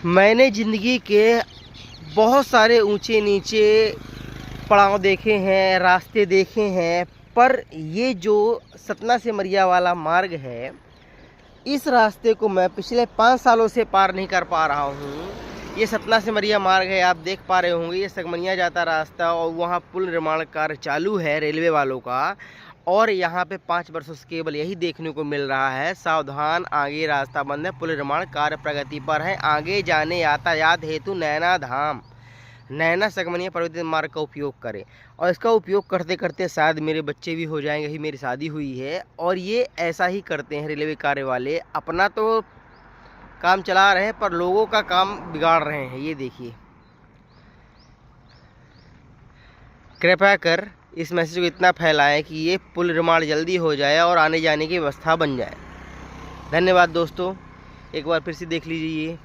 मैंने ज़िंदगी के बहुत सारे ऊंचे नीचे पड़ाव देखे हैं, रास्ते देखे हैं, पर ये जो सतना से मरिया वाला मार्ग है, इस रास्ते को मैं पिछले 5 सालों से पार नहीं कर पा रहा हूँ। ये सतना से मरिया मार्ग है, आप देख पा रहे होंगे, ये सगमनिया जाता रास्ता और वहाँ पुल निर्माण कार्य चालू है रेलवे वालों का। और यहाँ पे 5 वर्षों से केवल यही देखने को मिल रहा है, सावधान आगे रास्ता बंद है, पुल निर्माण कार्य प्रगति पर है, आगे जाने यातायात हेतु नैना धाम नैना सगमनिया पर्वतीय मार्ग का उपयोग करें। और इसका उपयोग करते करते शायद मेरे बच्चे भी हो जाएंगे, ही मेरी शादी हुई है। और ये ऐसा ही करते हैं रेलवे कार्य वाले, अपना तो काम चला रहे हैं पर लोगों का काम बिगाड़ रहे हैं। ये देखिए, कृपया कर इस मैसेज को इतना फैलाएं कि ये पुल निर्माण जल्दी हो जाए और आने जाने की व्यवस्था बन जाए। धन्यवाद दोस्तों, एक बार फिर से देख लीजिए।